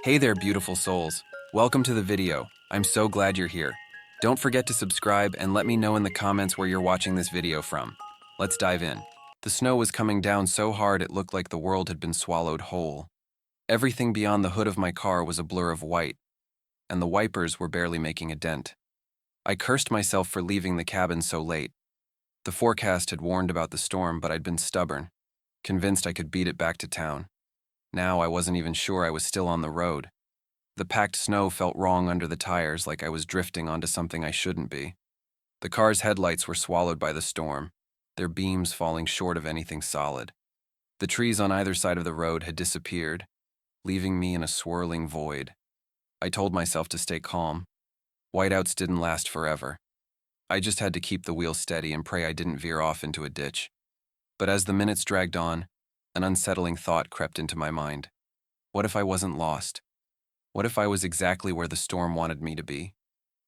Hey there, beautiful souls. Welcome to the video. I'm so glad you're here. Don't forget to subscribe and let me know in the comments where you're watching this video from. Let's dive in. The snow was coming down so hard it looked like the world had been swallowed whole. Everything beyond the hood of my car was a blur of white, and the wipers were barely making a dent. I cursed myself for leaving the cabin so late. The forecast had warned about the storm, but I'd been stubborn, convinced I could beat it back to town. Now I wasn't even sure I was still on the road. The packed snow felt wrong under the tires, like I was drifting onto something I shouldn't be. The car's headlights were swallowed by the storm, their beams falling short of anything solid. The trees on either side of the road had disappeared, leaving me in a swirling void. I told myself to stay calm. Whiteouts didn't last forever. I just had to keep the wheel steady and pray I didn't veer off into a ditch. But as the minutes dragged on, an unsettling thought crept into my mind. What if I wasn't lost? What if I was exactly where the storm wanted me to be?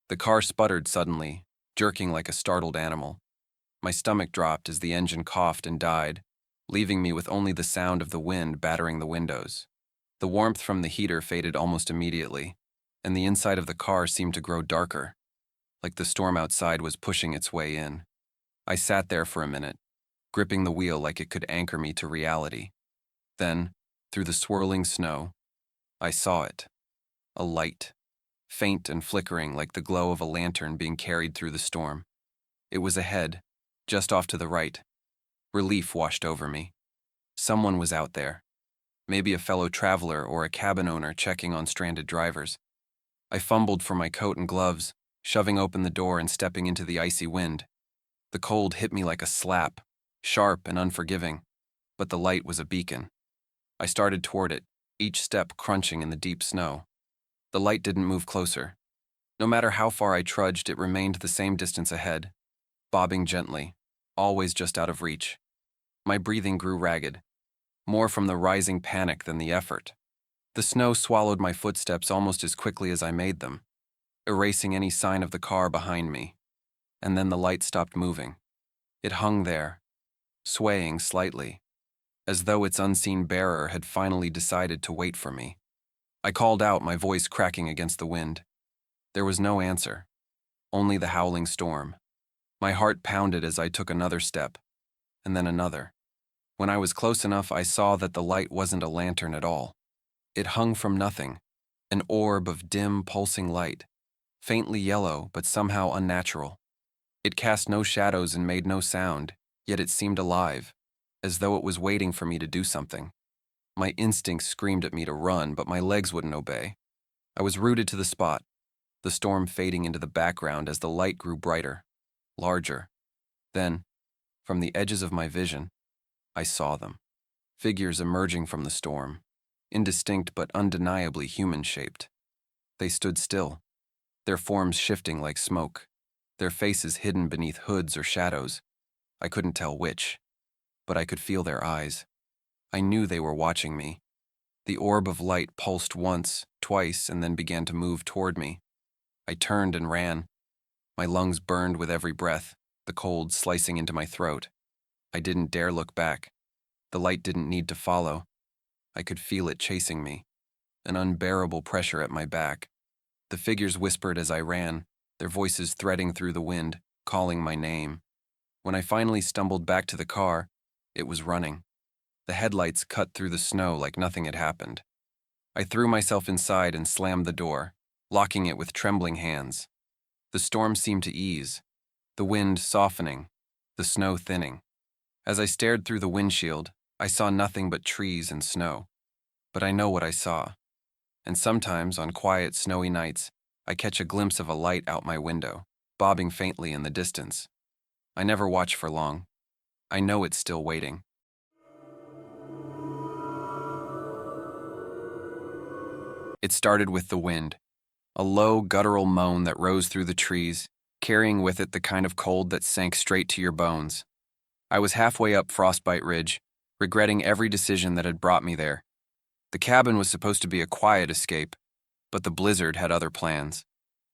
The car sputtered suddenly, jerking like a startled animal. My stomach dropped as the engine coughed and died, leaving me with only the sound of the wind battering the windows. The warmth from the heater faded almost immediately, and the inside of the car seemed to grow darker, like the storm outside was pushing its way in. I sat there for a minute, gripping the wheel like it could anchor me to reality. Then, through the swirling snow, I saw it. A light, faint and flickering like the glow of a lantern being carried through the storm. It was ahead, just off to the right. Relief washed over me. Someone was out there. Maybe a fellow traveler or a cabin owner checking on stranded drivers. I fumbled for my coat and gloves, shoving open the door and stepping into the icy wind. The cold hit me like a slap, sharp and unforgiving, but the light was a beacon. I started toward it, each step crunching in the deep snow. The light didn't move closer. No matter how far I trudged, it remained the same distance ahead, bobbing gently, always just out of reach. My breathing grew ragged, more from the rising panic than the effort. The snow swallowed my footsteps almost as quickly as I made them, erasing any sign of the car behind me. And then the light stopped moving. It hung there, swaying slightly, as though its unseen bearer had finally decided to wait for me. I called out, my voice cracking against the wind. There was no answer, only the howling storm. My heart pounded as I took another step, and then another. When I was close enough, I saw that the light wasn't a lantern at all. It hung from nothing, an orb of dim, pulsing light, faintly yellow but somehow unnatural. It cast no shadows and made no sound, yet it seemed alive, as though it was waiting for me to do something. My instincts screamed at me to run, but my legs wouldn't obey. I was rooted to the spot, the storm fading into the background as the light grew brighter, larger. Then, from the edges of my vision, I saw them. Figures emerging from the storm, indistinct but undeniably human-shaped. They stood still, their forms shifting like smoke, their faces hidden beneath hoods or shadows. I couldn't tell which, but I could feel their eyes. I knew they were watching me. The orb of light pulsed once, twice, and then began to move toward me. I turned and ran. My lungs burned with every breath, the cold slicing into my throat. I didn't dare look back. The light didn't need to follow. I could feel it chasing me, an unbearable pressure at my back. The figures whispered as I ran, their voices threading through the wind, calling my name. When I finally stumbled back to the car, it was running. The headlights cut through the snow like nothing had happened. I threw myself inside and slammed the door, locking it with trembling hands. The storm seemed to ease, the wind softening, the snow thinning. As I stared through the windshield, I saw nothing but trees and snow. But I know what I saw. And sometimes, on quiet, snowy nights, I catch a glimpse of a light out my window, bobbing faintly in the distance. I never watch for long. I know it's still waiting. It started with the wind, a low, guttural moan that rose through the trees, carrying with it the kind of cold that sank straight to your bones. I was halfway up Frostbite Ridge, regretting every decision that had brought me there. The cabin was supposed to be a quiet escape, but the blizzard had other plans.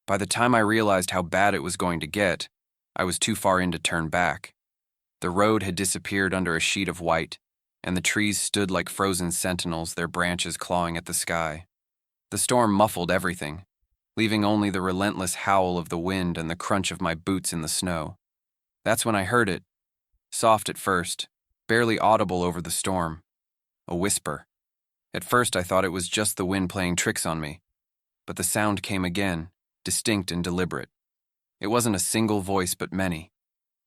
By the time I realized how bad it was going to get, I was too far in to turn back. The road had disappeared under a sheet of white, and the trees stood like frozen sentinels, their branches clawing at the sky. The storm muffled everything, leaving only the relentless howl of the wind and the crunch of my boots in the snow. That's when I heard it, soft at first, barely audible over the storm. A whisper. At first I thought it was just the wind playing tricks on me, but the sound came again, distinct and deliberate. It wasn't a single voice but many,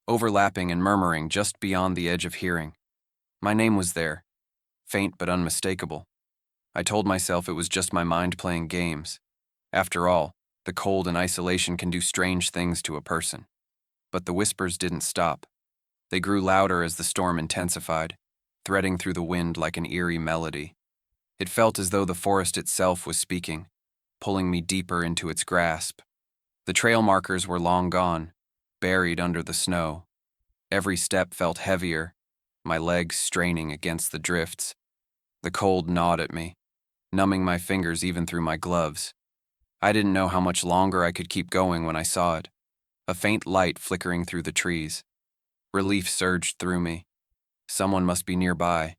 overlapping and murmuring just beyond the edge of hearing. My name was there, faint but unmistakable. I told myself it was just my mind playing games. After all, the cold and isolation can do strange things to a person. But the whispers didn't stop. They grew louder as the storm intensified, threading through the wind like an eerie melody. It felt as though the forest itself was speaking, pulling me deeper into its grasp. The trail markers were long gone, buried under the snow. Every step felt heavier, my legs straining against the drifts. The cold gnawed at me, numbing my fingers even through my gloves. I didn't know how much longer I could keep going when I saw it. A faint light flickering through the trees. Relief surged through me. Someone must be nearby.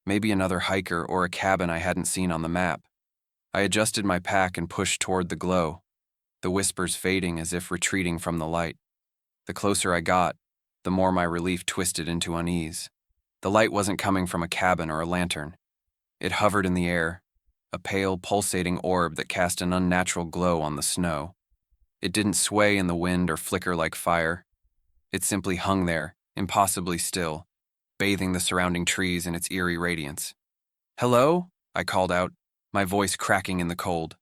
Maybe another hiker or a cabin I hadn't seen on the map. I adjusted my pack and pushed toward the glow, the whispers fading as if retreating from the light. The closer I got, the more my relief twisted into unease. The light wasn't coming from a cabin or a lantern. It hovered in the air, a pale, pulsating orb that cast an unnatural glow on the snow. It didn't sway in the wind or flicker like fire. It simply hung there, impossibly still, bathing the surrounding trees in its eerie radiance. "Hello?" I called out, my voice cracking in the cold.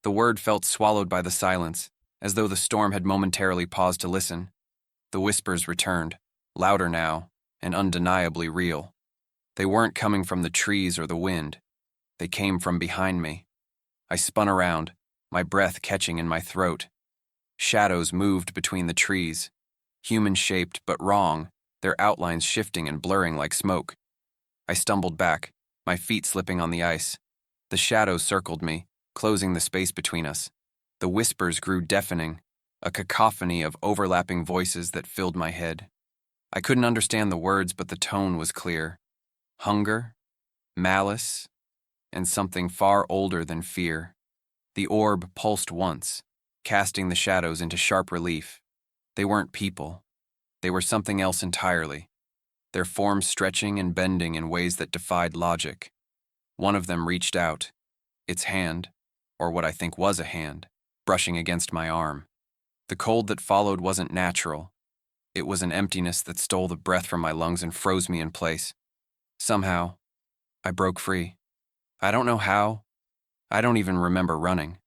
The word felt swallowed by the silence, as though the storm had momentarily paused to listen. The whispers returned, louder now, and undeniably real. They weren't coming from the trees or the wind. They came from behind me. I spun around, my breath catching in my throat. Shadows moved between the trees, human-shaped but wrong, their outlines shifting and blurring like smoke. I stumbled back, my feet slipping on the ice. The shadows circled me, closing the space between us. The whispers grew deafening, a cacophony of overlapping voices that filled my head. I couldn't understand the words, but the tone was clear. Hunger, malice, and something far older than fear. The orb pulsed once, casting the shadows into sharp relief. They weren't people. They were something else entirely, their forms stretching and bending in ways that defied logic. One of them reached out, its hand, or what I think was a hand, brushing against my arm. The cold that followed wasn't natural. It was an emptiness that stole the breath from my lungs and froze me in place. Somehow, I broke free. I don't know how. I don't even remember running.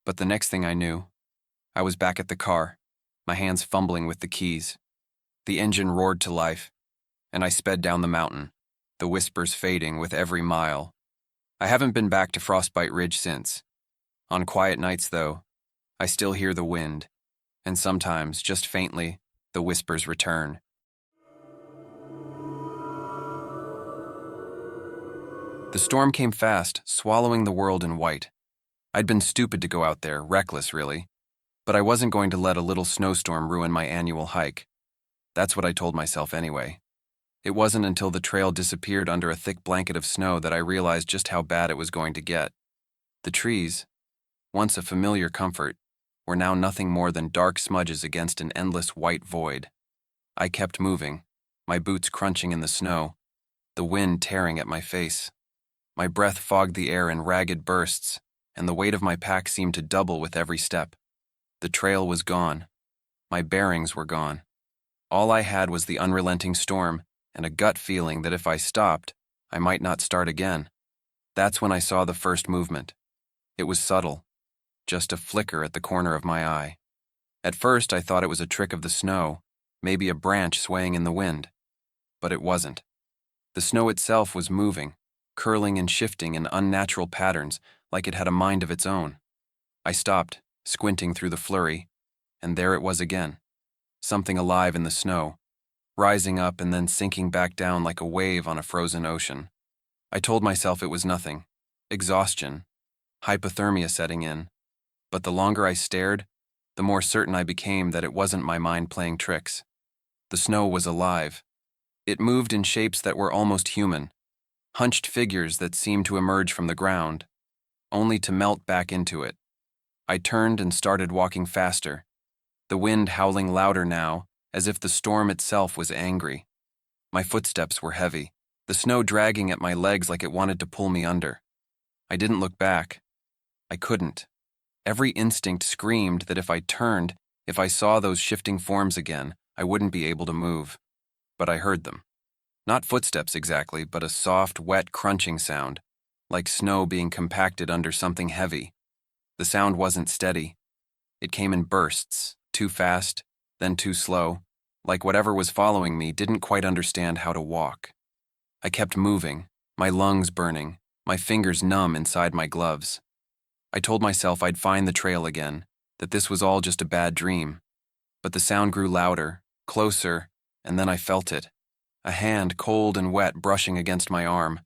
But the next thing I knew, I was back at the car, my hands fumbling with the keys. The engine roared to life, and I sped down the mountain, the whispers fading with every mile. I haven't been back to Frostbite Ridge since. On quiet nights, though, I still hear the wind, and sometimes, just faintly, the whispers return. The storm came fast, swallowing the world in white. I'd been stupid to go out there, reckless really, but I wasn't going to let a little snowstorm ruin my annual hike. That's what I told myself anyway. It wasn't until the trail disappeared under a thick blanket of snow that I realized just how bad it was going to get. The trees, once a familiar comfort, were now nothing more than dark smudges against an endless white void. I kept moving, my boots crunching in the snow, the wind tearing at my face. My breath fogged the air in ragged bursts, and the weight of my pack seemed to double with every step. The trail was gone. My bearings were gone. All I had was the unrelenting storm and a gut feeling that if I stopped, I might not start again. That's when I saw the first movement. It was subtle, just a flicker at the corner of my eye. At first, I thought it was a trick of the snow, maybe a branch swaying in the wind. But it wasn't. The snow itself was moving, curling and shifting in unnatural patterns like it had a mind of its own. I stopped, squinting through the flurry, and there it was again. Something alive in the snow, rising up and then sinking back down like a wave on a frozen ocean. I told myself it was nothing, exhaustion, hypothermia setting in. But the longer I stared, the more certain I became that it wasn't my mind playing tricks. The snow was alive. It moved in shapes that were almost human, hunched figures that seemed to emerge from the ground. only to melt back into it. I turned and started walking faster, the wind howling louder now, as if the storm itself was angry. My footsteps were heavy, the snow dragging at my legs like it wanted to pull me under. I didn't look back. I couldn't. Every instinct screamed that if I turned, if I saw those shifting forms again, I wouldn't be able to move. But I heard them. Not footsteps exactly, but a soft, wet crunching sound, like snow being compacted under something heavy. The sound wasn't steady. It came in bursts, too fast, then too slow, like whatever was following me didn't quite understand how to walk. I kept moving, my lungs burning, my fingers numb inside my gloves. I told myself I'd find the trail again, that this was all just a bad dream. But the sound grew louder, closer, and then I felt it. A hand, cold and wet, brushing against my arm.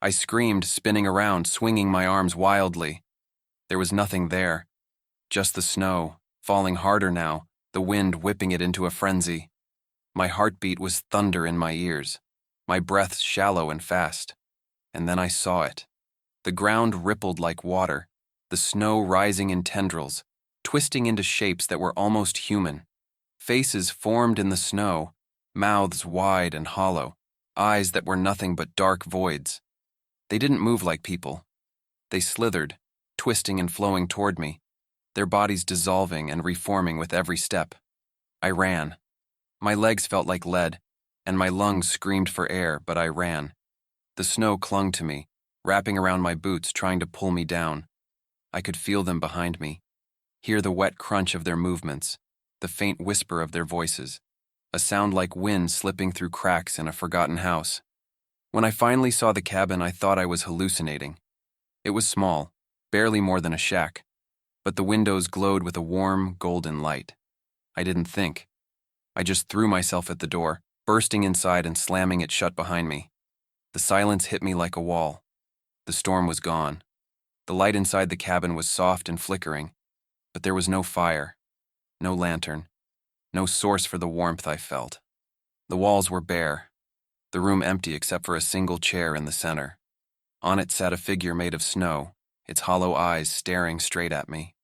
I screamed, spinning around, swinging my arms wildly. There was nothing there, just the snow, falling harder now, the wind whipping it into a frenzy. My heartbeat was thunder in my ears, my breath shallow and fast. And then I saw it. The ground rippled like water, the snow rising in tendrils, twisting into shapes that were almost human. Faces formed in the snow, mouths wide and hollow, eyes that were nothing but dark voids. They didn't move like people. They slithered, twisting and flowing toward me, their bodies dissolving and reforming with every step. I ran. My legs felt like lead, and my lungs screamed for air, but I ran. The snow clung to me, wrapping around my boots, trying to pull me down. I could feel them behind me, hear the wet crunch of their movements, the faint whisper of their voices, a sound like wind slipping through cracks in a forgotten house. When I finally saw the cabin, I thought I was hallucinating. It was small, barely more than a shack, but the windows glowed with a warm, golden light. I didn't think. I just threw myself at the door, bursting inside and slamming it shut behind me. The silence hit me like a wall. The storm was gone. The light inside the cabin was soft and flickering, but there was no fire, no lantern, no source for the warmth I felt. The walls were bare, the room empty except for a single chair in the center. On it sat a figure made of snow, its hollow eyes staring straight at me.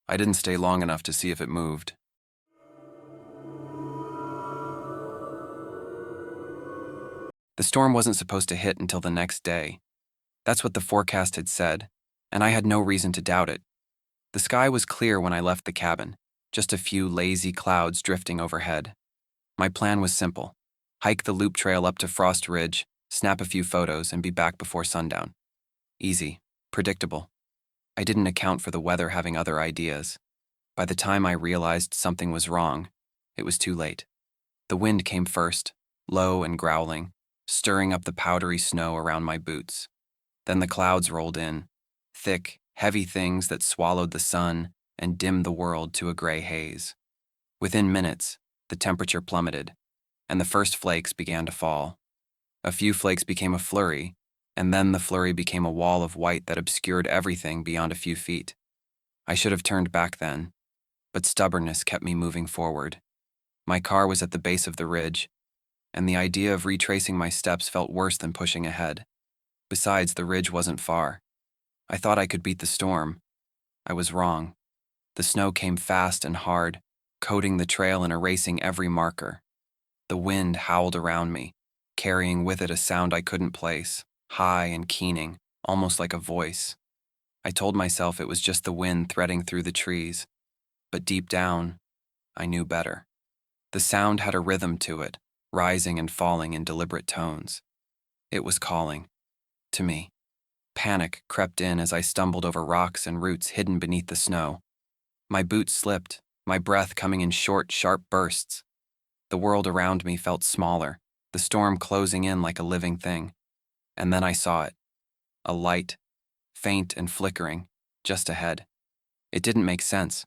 I didn't stay long enough to see if it moved. The storm wasn't supposed to hit until the next day. That's what the forecast had said, and I had no reason to doubt it. The sky was clear when I left the cabin, just a few lazy clouds drifting overhead. My plan was simple: hike the loop trail up to Frost Ridge, snap a few photos, and be back before sundown. Easy, predictable. I didn't account for the weather having other ideas. By the time I realized something was wrong, it was too late. The wind came first, low and growling, stirring up the powdery snow around my boots. Then the clouds rolled in, thick, heavy things that swallowed the sun and dimmed the world to a gray haze. Within minutes, the temperature plummeted, and the first flakes began to fall. A few flakes became a flurry, and then the flurry became a wall of white that obscured everything beyond a few feet. I should have turned back then, but stubbornness kept me moving forward. My car was at the base of the ridge, and the idea of retracing my steps felt worse than pushing ahead. Besides, the ridge wasn't far. I thought I could beat the storm. I was wrong. The snow came fast and hard, coating the trail and erasing every marker. The wind howled around me, carrying with it a sound I couldn't place, high and keening, almost like a voice. I told myself it was just the wind threading through the trees, but deep down, I knew better. The sound had a rhythm to it, rising and falling in deliberate tones. It was calling. To me. Panic crept in as I stumbled over rocks and roots hidden beneath the snow. My boots slipped, my breath coming in short, sharp bursts. The world around me felt smaller, the storm closing in like a living thing. And then I saw it. A light, faint and flickering, just ahead. It didn't make sense.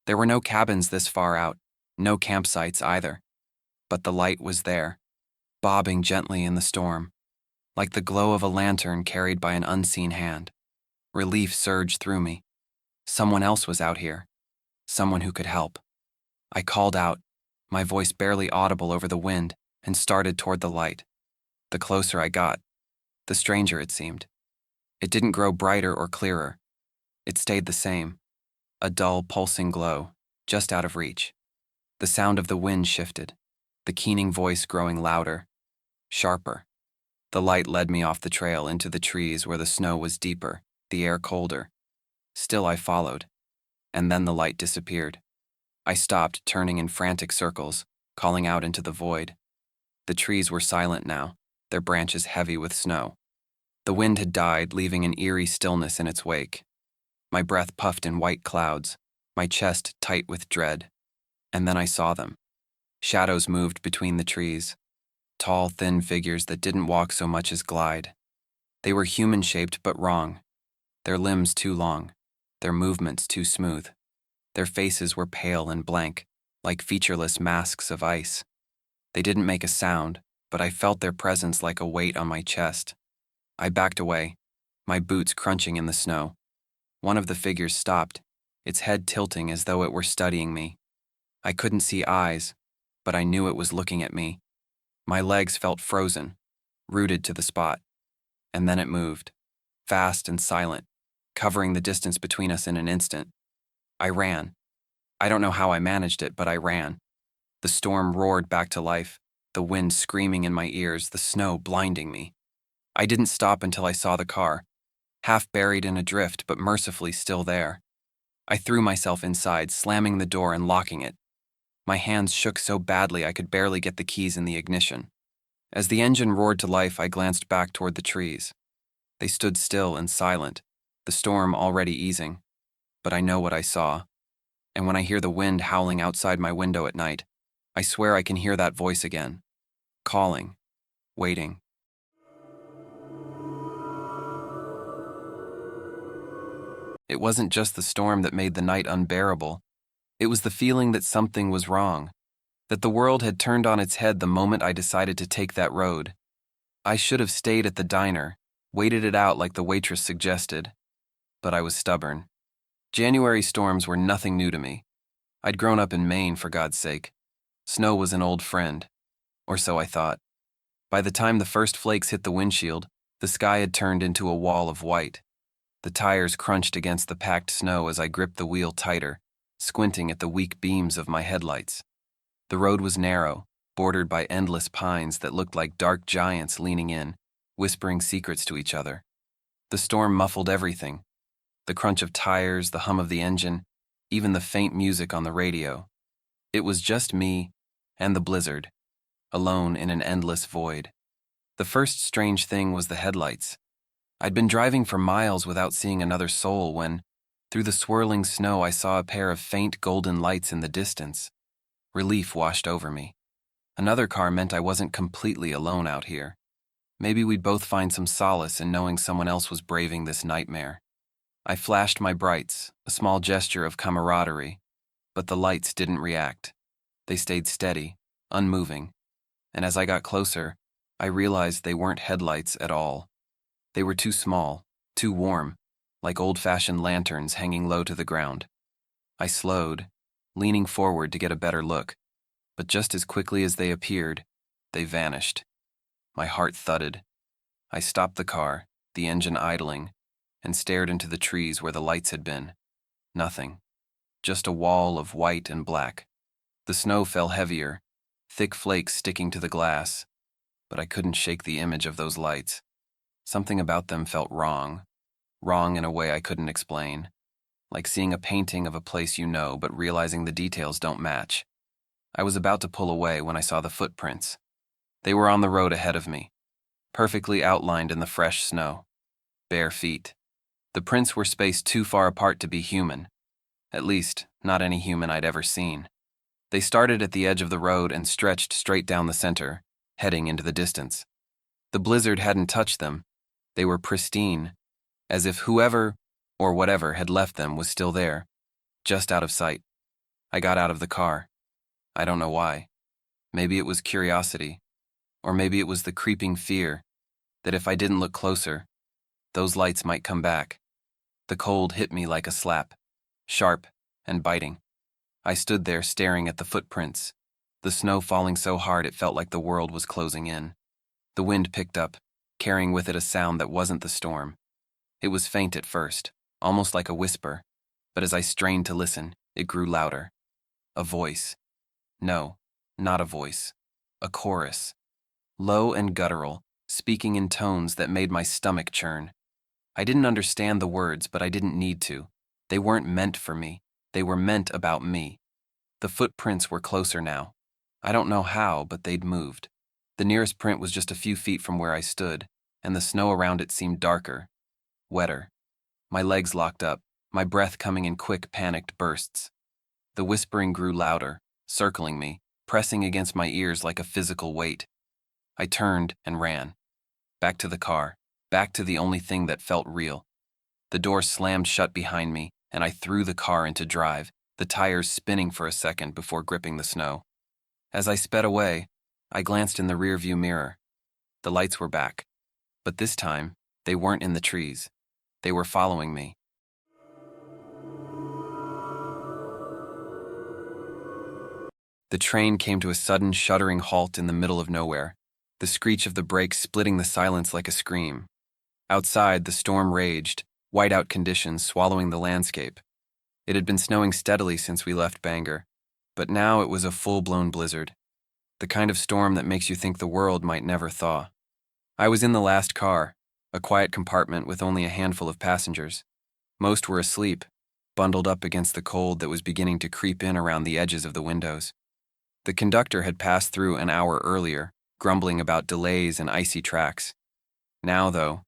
There were no cabins this far out, no campsites either. But the light was there, bobbing gently in the storm, like the glow of a lantern carried by an unseen hand. Relief surged through me. Someone else was out here, someone who could help. I called out, my voice barely audible over the wind, and started toward the light. The closer I got, the stranger it seemed. It didn't grow brighter or clearer. It stayed the same, a dull, pulsing glow, just out of reach. The sound of the wind shifted, the keening voice growing louder, sharper. The light led me off the trail into the trees where the snow was deeper, the air colder. Still I followed, and then the light disappeared. I stopped, turning in frantic circles, calling out into the void. The trees were silent now, their branches heavy with snow. The wind had died, leaving an eerie stillness in its wake. My breath puffed in white clouds, my chest tight with dread. And then I saw them. Shadows moved between the trees, tall, thin figures that didn't walk so much as glide. They were human-shaped but wrong, their limbs too long, their movements too smooth. Their faces were pale and blank, like featureless masks of ice. They didn't make a sound, but I felt their presence like a weight on my chest. I backed away, my boots crunching in the snow. One of the figures stopped, its head tilting as though it were studying me. I couldn't see eyes, but I knew it was looking at me. My legs felt frozen, rooted to the spot. And then it moved, fast and silent, covering the distance between us in an instant. I ran. I don't know how I managed it, but I ran. The storm roared back to life, the wind screaming in my ears, the snow blinding me. I didn't stop until I saw the car, half buried in a drift but mercifully still there. I threw myself inside, slamming the door and locking it. My hands shook so badly I could barely get the keys in the ignition. As the engine roared to life, I glanced back toward the trees. They stood still and silent, the storm already easing. But I know what I saw. And when I hear the wind howling outside my window at night, I swear I can hear that voice again, calling, waiting. It wasn't just the storm that made the night unbearable. It was the feeling that something was wrong, that the world had turned on its head the moment I decided to take that road. I should have stayed at the diner, waited it out like the waitress suggested. But I was stubborn. January storms were nothing new to me. I'd grown up in Maine, for God's sake. Snow was an old friend, or so I thought. By the time the first flakes hit the windshield, the sky had turned into a wall of white. The tires crunched against the packed snow as I gripped the wheel tighter, squinting at the weak beams of my headlights. The road was narrow, bordered by endless pines that looked like dark giants leaning in, whispering secrets to each other. The storm muffled everything. The crunch of tires, the hum of the engine, even the faint music on the radio. It was just me and the blizzard, alone in an endless void. The first strange thing was the headlights. I'd been driving for miles without seeing another soul when, through the swirling snow, I saw a pair of faint golden lights in the distance. Relief washed over me. Another car meant I wasn't completely alone out here. Maybe we'd both find some solace in knowing someone else was braving this nightmare. I flashed my brights, a small gesture of camaraderie, but the lights didn't react. They stayed steady, unmoving, and as I got closer, I realized they weren't headlights at all. They were too small, too warm, like old-fashioned lanterns hanging low to the ground. I slowed, leaning forward to get a better look, but just as quickly as they appeared, they vanished. My heart thudded. I stopped the car, the engine idling, and stared into the trees where the lights had been. Nothing. Just a wall of white and black. The snow fell heavier, thick flakes sticking to the glass, but I couldn't shake the image of those lights. Something about them felt wrong in a way I couldn't explain, like seeing a painting of a place you know but realizing the details don't match. I was about to pull away when I saw the footprints. They were on the road ahead of me, perfectly outlined in the fresh snow. Bare feet. The prints were spaced too far apart to be human. At least, not any human I'd ever seen. They started at the edge of the road and stretched straight down the center, heading into the distance. The blizzard hadn't touched them. They were pristine, as if whoever or whatever had left them was still there, just out of sight. I got out of the car. I don't know why. Maybe it was curiosity, or maybe it was the creeping fear that if I didn't look closer, those lights might come back. The cold hit me like a slap, sharp and biting. I stood there staring at the footprints, the snow falling so hard it felt like the world was closing in. The wind picked up, carrying with it a sound that wasn't the storm. It was faint at first, almost like a whisper, but as I strained to listen, it grew louder. A voice. No, not a voice. A chorus. Low and guttural, speaking in tones that made my stomach churn. I didn't understand the words, but I didn't need to. They weren't meant for me. They were meant about me. The footprints were closer now. I don't know how, but they'd moved. The nearest print was just a few feet from where I stood, and the snow around it seemed darker, wetter. My legs locked up, my breath coming in quick, panicked bursts. The whispering grew louder, circling me, pressing against my ears like a physical weight. I turned and ran. Back to the car, back to the only thing that felt real. The door slammed shut behind me, and I threw the car into drive, the tires spinning for a second before gripping the snow. As I sped away, I glanced in the rearview mirror. The lights were back, but this time, they weren't in the trees. They were following me. The train came to a sudden, shuddering halt in the middle of nowhere, the screech of the brakes splitting the silence like a scream. Outside, the storm raged, whiteout conditions swallowing the landscape. It had been snowing steadily since we left Bangor, but now it was a full-blown blizzard, the kind of storm that makes you think the world might never thaw. I was in the last car, a quiet compartment with only a handful of passengers. Most were asleep, bundled up against the cold that was beginning to creep in around the edges of the windows. The conductor had passed through an hour earlier, grumbling about delays and icy tracks. Now, though,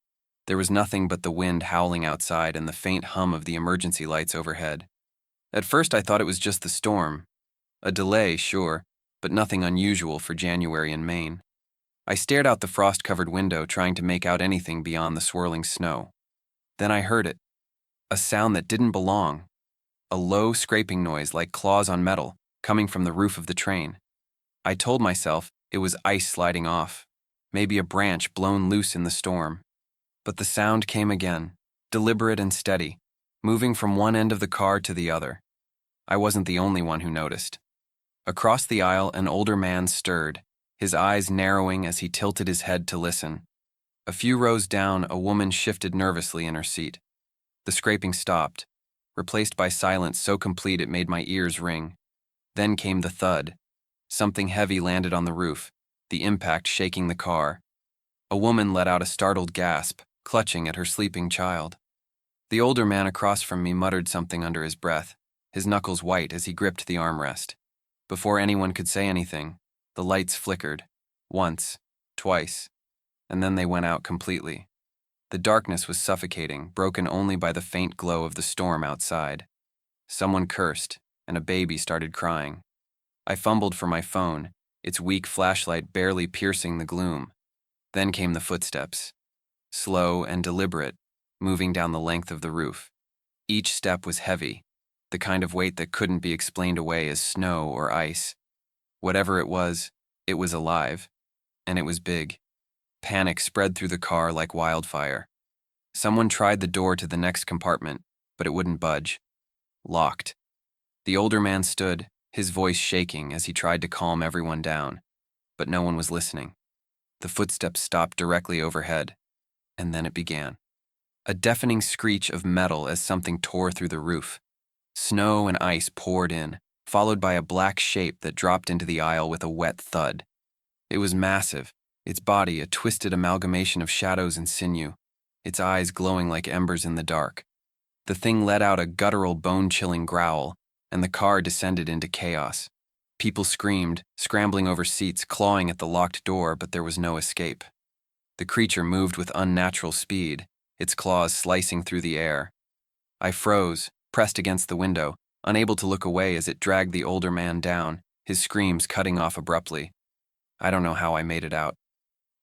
there was nothing but the wind howling outside and the faint hum of the emergency lights overhead. At first I thought it was just the storm. A delay, sure, but nothing unusual for January in Maine. I stared out the frost-covered window, trying to make out anything beyond the swirling snow. Then I heard it. A sound that didn't belong. A low, scraping noise like claws on metal, coming from the roof of the train. I told myself it was ice sliding off, maybe a branch blown loose in the storm. But the sound came again, deliberate and steady, moving from one end of the car to the other. I wasn't the only one who noticed. Across the aisle, an older man stirred, his eyes narrowing as he tilted his head to listen. A few rows down, a woman shifted nervously in her seat. The scraping stopped, replaced by silence so complete it made my ears ring. Then came the thud. Something heavy landed on the roof, the impact shaking the car. A woman let out a startled gasp, clutching at her sleeping child. The older man across from me muttered something under his breath, his knuckles white as he gripped the armrest. Before anyone could say anything, the lights flickered, once, twice, and then they went out completely. The darkness was suffocating, broken only by the faint glow of the storm outside. Someone cursed, and a baby started crying. I fumbled for my phone, its weak flashlight barely piercing the gloom. Then came the footsteps, slow and deliberate, moving down the length of the roof. Each step was heavy, the kind of weight that couldn't be explained away as snow or ice. Whatever it was alive, and it was big. Panic spread through the car like wildfire. Someone tried the door to the next compartment, but it wouldn't budge. Locked. The older man stood, his voice shaking as he tried to calm everyone down, but no one was listening. The footsteps stopped directly overhead, and then it began. A deafening screech of metal as something tore through the roof. Snow and ice poured in, followed by a black shape that dropped into the aisle with a wet thud. It was massive, its body a twisted amalgamation of shadows and sinew, its eyes glowing like embers in the dark. The thing let out a guttural, bone-chilling growl, and the car descended into chaos. People screamed, scrambling over seats, clawing at the locked door, but there was no escape. The creature moved with unnatural speed, its claws slicing through the air. I froze, pressed against the window, unable to look away as it dragged the older man down, his screams cutting off abruptly. I don't know how I made it out.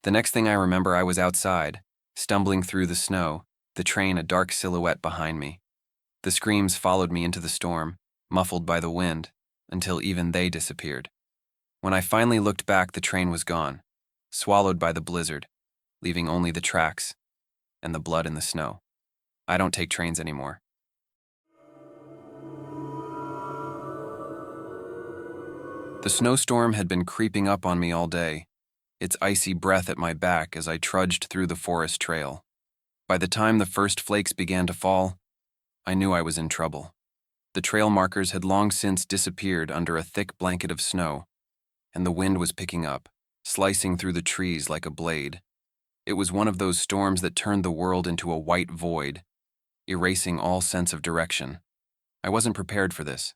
The next thing I remember, I was outside, stumbling through the snow, the train a dark silhouette behind me. The screams followed me into the storm, muffled by the wind, until even they disappeared. When I finally looked back, the train was gone, swallowed by the blizzard, leaving only the tracks and the blood in the snow. I don't take trains anymore. The snowstorm had been creeping up on me all day, its icy breath at my back as I trudged through the forest trail. By the time the first flakes began to fall, I knew I was in trouble. The trail markers had long since disappeared under a thick blanket of snow, and the wind was picking up, slicing through the trees like a blade. It was one of those storms that turned the world into a white void, erasing all sense of direction. I wasn't prepared for this.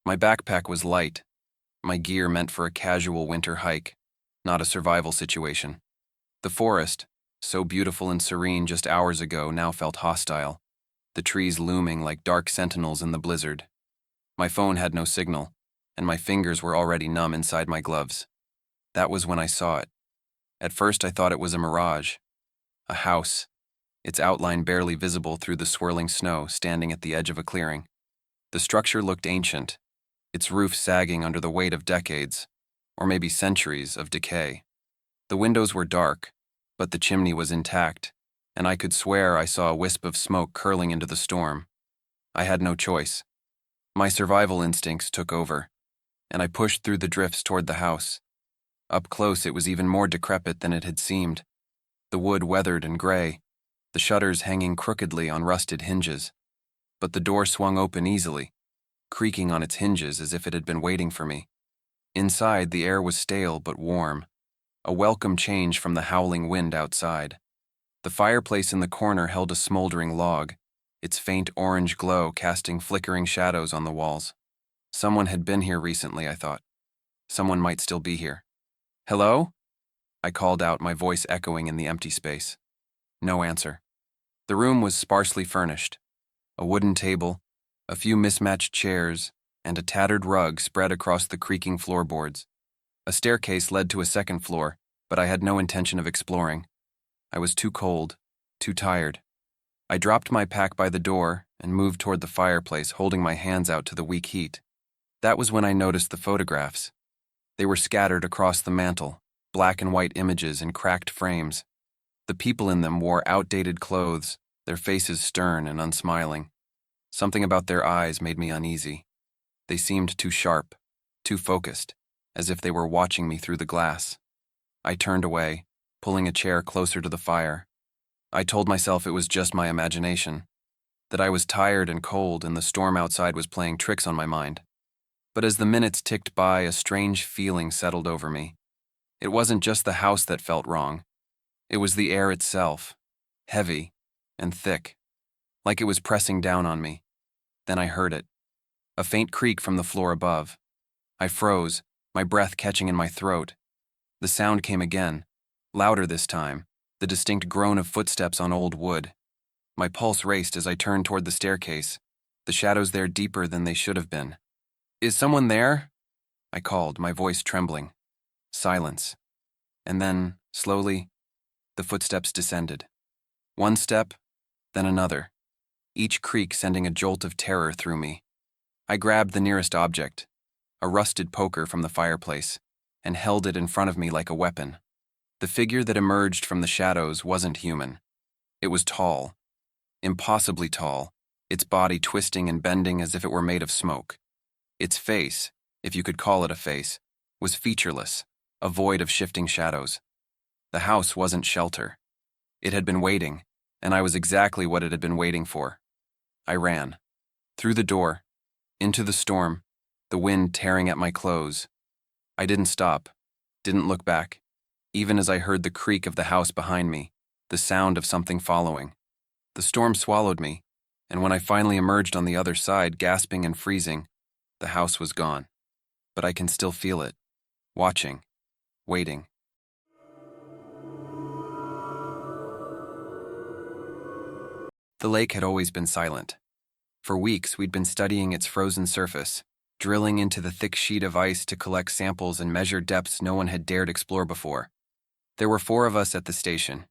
My backpack was light, my gear meant for a casual winter hike, not a survival situation. The forest, so beautiful and serene just hours ago, now felt hostile, the trees looming like dark sentinels in the blizzard. My phone had no signal, and my fingers were already numb inside my gloves. That was when I saw it. At first I thought it was a mirage. A house, its outline barely visible through the swirling snow, standing at the edge of a clearing. The structure looked ancient, its roof sagging under the weight of decades, or maybe centuries, of decay. The windows were dark, but the chimney was intact, and I could swear I saw a wisp of smoke curling into the storm. I had no choice. My survival instincts took over, and I pushed through the drifts toward the house. Up close, it was even more decrepit than it had seemed. The wood weathered and gray, the shutters hanging crookedly on rusted hinges. But the door swung open easily, creaking on its hinges as if it had been waiting for me. Inside, the air was stale but warm, a welcome change from the howling wind outside. The fireplace in the corner held a smoldering log, its faint orange glow casting flickering shadows on the walls. Someone had been here recently, I thought. Someone might still be here. "Hello?" I called out, my voice echoing in the empty space. No answer. The room was sparsely furnished. A wooden table, a few mismatched chairs, and a tattered rug spread across the creaking floorboards. A staircase led to a second floor, but I had no intention of exploring. I was too cold, too tired. I dropped my pack by the door and moved toward the fireplace, holding my hands out to the weak heat. That was when I noticed the photographs. They were scattered across the mantel, black and white images in cracked frames. The people in them wore outdated clothes, their faces stern and unsmiling. Something about their eyes made me uneasy. They seemed too sharp, too focused, as if they were watching me through the glass. I turned away, pulling a chair closer to the fire. I told myself it was just my imagination, that I was tired and cold and the storm outside was playing tricks on my mind. But as the minutes ticked by, a strange feeling settled over me. It wasn't just the house that felt wrong. It was the air itself, heavy and thick, like it was pressing down on me. Then I heard it, a faint creak from the floor above. I froze, my breath catching in my throat. The sound came again, louder this time, the distinct groan of footsteps on old wood. My pulse raced as I turned toward the staircase, the shadows there deeper than they should have been. "Is someone there?" I called, my voice trembling. Silence. And then, slowly, the footsteps descended. One step, then another, each creak sending a jolt of terror through me. I grabbed the nearest object, a rusted poker from the fireplace, and held it in front of me like a weapon. The figure that emerged from the shadows wasn't human. It was tall, impossibly tall, its body twisting and bending as if it were made of smoke. Its face, if you could call it a face, was featureless, a void of shifting shadows. The house wasn't shelter. It had been waiting, and I was exactly what it had been waiting for. I ran. Through the door, into the storm, the wind tearing at my clothes. I didn't stop, didn't look back, even as I heard the creak of the house behind me, the sound of something following. The storm swallowed me, and when I finally emerged on the other side, gasping and freezing, the house was gone. But I can still feel it, watching, waiting. The lake had always been silent. For weeks, we'd been studying its frozen surface, drilling into the thick sheet of ice to collect samples and measure depths no one had dared explore before. There were 4 of us at the station: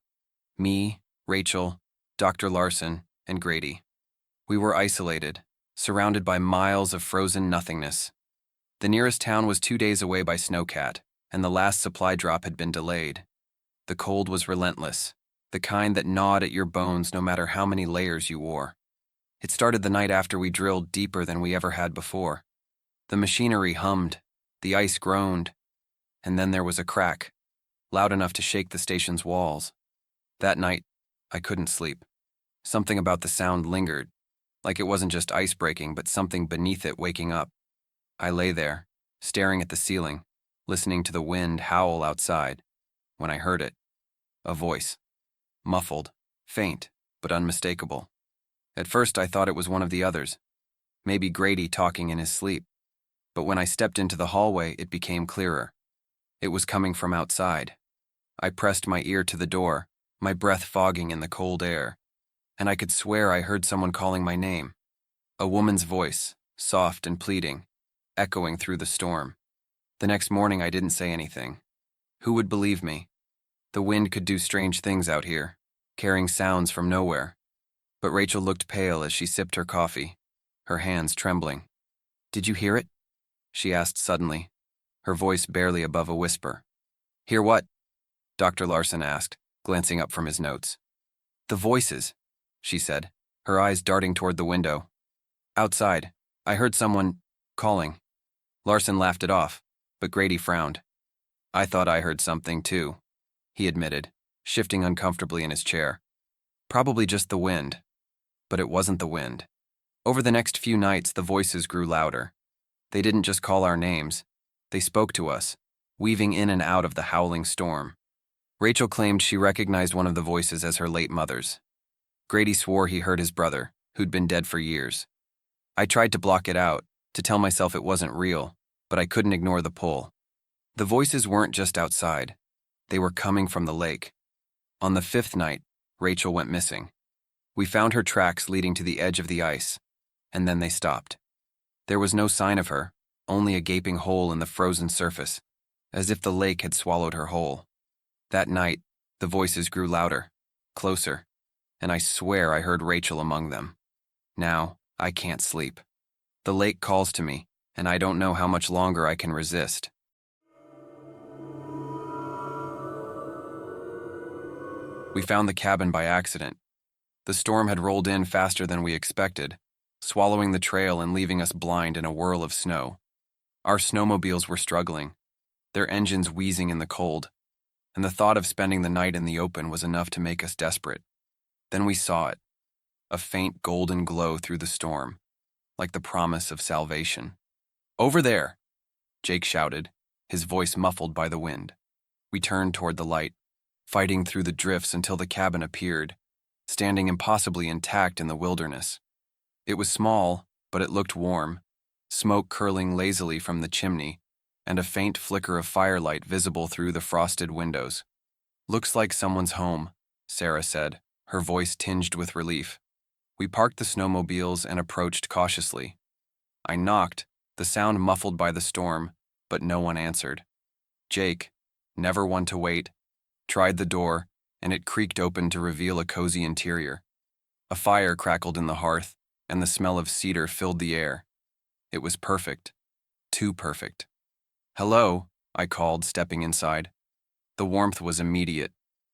me, Rachel, Dr. Larson, and Grady. We were isolated, surrounded by miles of frozen nothingness. The nearest town was 2 days away by snowcat, and the last supply drop had been delayed. The cold was relentless, the kind that gnawed at your bones no matter how many layers you wore. It started the night after we drilled deeper than we ever had before. The machinery hummed, the ice groaned, and then there was a crack, loud enough to shake the station's walls. That night, I couldn't sleep. Something about the sound lingered, like it wasn't just ice breaking, but something beneath it waking up. I lay there, staring at the ceiling, listening to the wind howl outside, when I heard it. A voice. Muffled, faint, but unmistakable. At first I thought it was one of the others, maybe Grady talking in his sleep. But when I stepped into the hallway, it became clearer. It was coming from outside. I pressed my ear to the door, my breath fogging in the cold air, and I could swear I heard someone calling my name. A woman's voice, soft and pleading, echoing through the storm. The next morning I didn't say anything. Who would believe me? The wind could do strange things out here, carrying sounds from nowhere. But Rachel looked pale as she sipped her coffee, her hands trembling. "Did you hear it?" she asked suddenly, her voice barely above a whisper. "Hear what?" Dr. Larson asked, glancing up from his notes. "The voices," she said, her eyes darting toward the window. "Outside, I heard someone calling." Larson laughed it off, but Grady frowned. "I thought I heard something, too," he admitted, shifting uncomfortably in his chair. "Probably just the wind." But it wasn't the wind. Over the next few nights, the voices grew louder. They didn't just call our names. They spoke to us, weaving in and out of the howling storm. Rachel claimed she recognized one of the voices as her late mother's. Grady swore he heard his brother, who'd been dead for years. I tried to block it out, to tell myself it wasn't real, but I couldn't ignore the pull. The voices weren't just outside. They were coming from the lake. On the 5th night, Rachel went missing. We found her tracks leading to the edge of the ice, and then they stopped. There was no sign of her, only a gaping hole in the frozen surface, as if the lake had swallowed her whole. That night, the voices grew louder, closer, and I swear I heard Rachel among them. Now, I can't sleep. The lake calls to me, and I don't know how much longer I can resist. We found the cabin by accident. The storm had rolled in faster than we expected, swallowing the trail and leaving us blind in a whirl of snow. Our snowmobiles were struggling, their engines wheezing in the cold, and the thought of spending the night in the open was enough to make us desperate. Then we saw it, a faint golden glow through the storm, like the promise of salvation. "Over there!" Jake shouted, his voice muffled by the wind. We turned toward the light, fighting through the drifts until the cabin appeared, standing impossibly intact in the wilderness. It was small, but it looked warm, smoke curling lazily from the chimney, and a faint flicker of firelight visible through the frosted windows. "Looks like someone's home," Sarah said, her voice tinged with relief. We parked the snowmobiles and approached cautiously. I knocked, the sound muffled by the storm, but no one answered. Jake, never one to wait, tried the door, and it creaked open to reveal a cozy interior. A fire crackled in the hearth, and the smell of cedar filled the air. It was perfect. Too perfect. "Hello," I called, stepping inside. The warmth was immediate,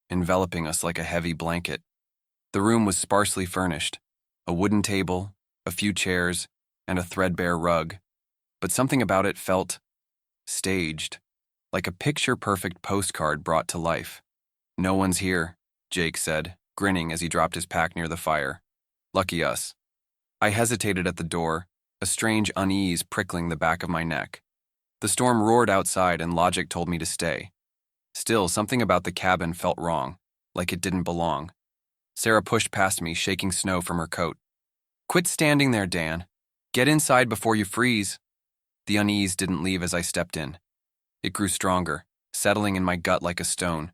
enveloping us like a heavy blanket. The room was sparsely furnished, a wooden table, a few chairs, and a threadbare rug, but something about it felt staged, like a picture-perfect postcard brought to life. "No one's here," Jake said, grinning as he dropped his pack near the fire. "Lucky us." I hesitated at the door, a strange unease prickling the back of my neck. The storm roared outside and logic told me to stay. Still, something about the cabin felt wrong, like it didn't belong. Sarah pushed past me, shaking snow from her coat. "Quit standing there, Dan. Get inside before you freeze." The unease didn't leave as I stepped in. It grew stronger, settling in my gut like a stone.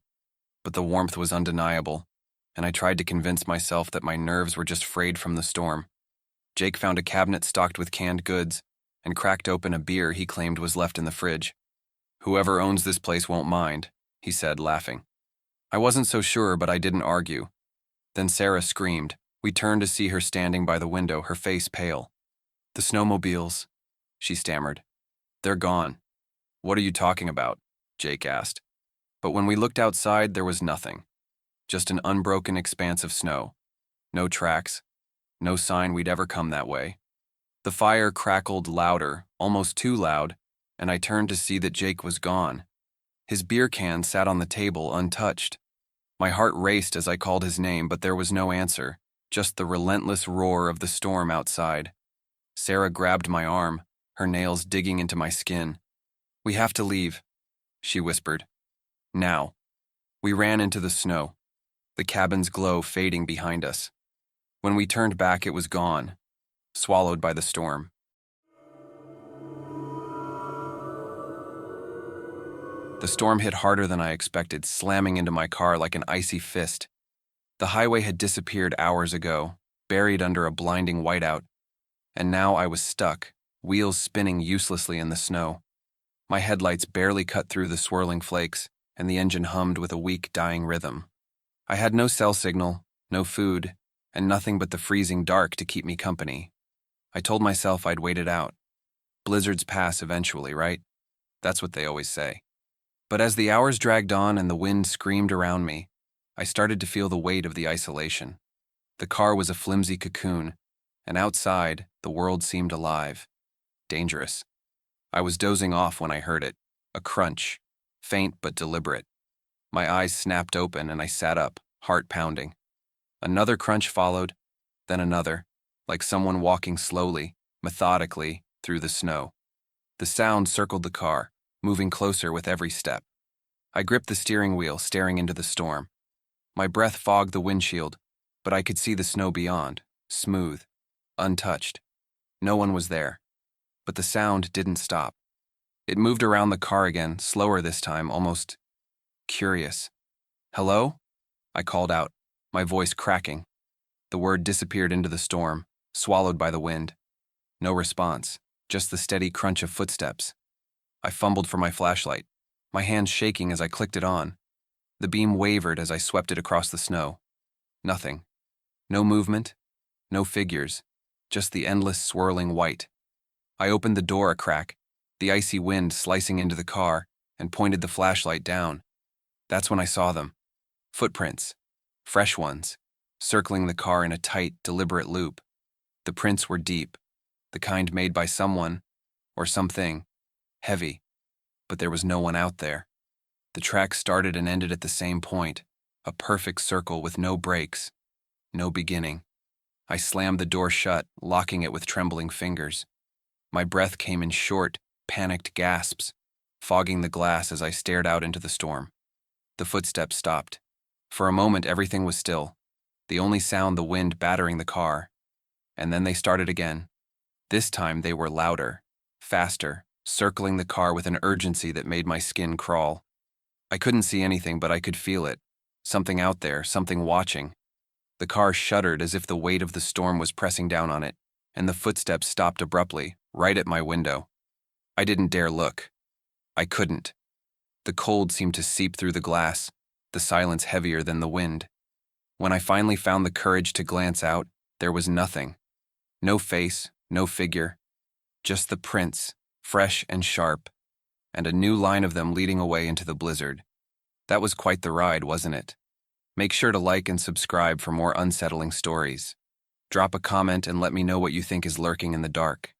But the warmth was undeniable, and I tried to convince myself that my nerves were just frayed from the storm. Jake found a cabinet stocked with canned goods and cracked open a beer he claimed was left in the fridge. "Whoever owns this place won't mind," he said, laughing. I wasn't so sure, but I didn't argue. Then Sarah screamed. We turned to see her standing by the window, her face pale. "The snowmobiles," she stammered. "They're gone." "What are you talking about?" Jake asked. But when we looked outside, there was nothing. Just an unbroken expanse of snow. No tracks. No sign we'd ever come that way. The fire crackled louder, almost too loud, and I turned to see that Jake was gone. His beer can sat on the table untouched. My heart raced as I called his name, but there was no answer, just the relentless roar of the storm outside. Sarah grabbed my arm, her nails digging into my skin. "We have to leave," she whispered. "Now." We ran into the snow, the cabin's glow fading behind us. When we turned back, it was gone, swallowed by the storm. The storm hit harder than I expected, slamming into my car like an icy fist. The highway had disappeared hours ago, buried under a blinding whiteout, and now I was stuck, wheels spinning uselessly in the snow. My headlights barely cut through the swirling flakes, and the engine hummed with a weak, dying rhythm. I had no cell signal, no food, and nothing but the freezing dark to keep me company. I told myself I'd wait it out. Blizzards pass eventually, right? That's what they always say. But as the hours dragged on and the wind screamed around me, I started to feel the weight of the isolation. The car was a flimsy cocoon, and outside, the world seemed alive. Dangerous. I was dozing off when I heard it, a crunch, faint but deliberate. My eyes snapped open and I sat up, heart pounding. Another crunch followed, then another, like someone walking slowly, methodically, through the snow. The sound circled the car, moving closer with every step. I gripped the steering wheel, staring into the storm. My breath fogged the windshield, but I could see the snow beyond, smooth, untouched. No one was there. But the sound didn't stop. It moved around the car again, slower this time, almost curious. "Hello?" I called out, my voice cracking. The word disappeared into the storm, swallowed by the wind. No response, just the steady crunch of footsteps. I fumbled for my flashlight, my hands shaking as I clicked it on. The beam wavered as I swept it across the snow. Nothing. No movement, no figures, just the endless swirling white. I opened the door a crack, the icy wind slicing into the car, and pointed the flashlight down. That's when I saw them. Footprints. Fresh ones, circling the car in a tight, deliberate loop. The prints were deep, the kind made by someone, or something, heavy, but there was no one out there. The track started and ended at the same point, a perfect circle with no breaks, no beginning. I slammed the door shut, locking it with trembling fingers. My breath came in short, panicked gasps, fogging the glass as I stared out into the storm. The footsteps stopped. For a moment, everything was still, the only sound the wind battering the car. And then they started again. This time they were louder, faster, circling the car with an urgency that made my skin crawl. I couldn't see anything, but I could feel it. Something out there, something watching. The car shuddered as if the weight of the storm was pressing down on it, and the footsteps stopped abruptly, right at my window. I didn't dare look. I couldn't. The cold seemed to seep through the glass, the silence heavier than the wind. When I finally found the courage to glance out, there was nothing. No face, no figure. Just the prints, fresh and sharp, and a new line of them leading away into the blizzard. That was quite the ride, wasn't it? Make sure to like and subscribe for more unsettling stories. Drop a comment and let me know what you think is lurking in the dark.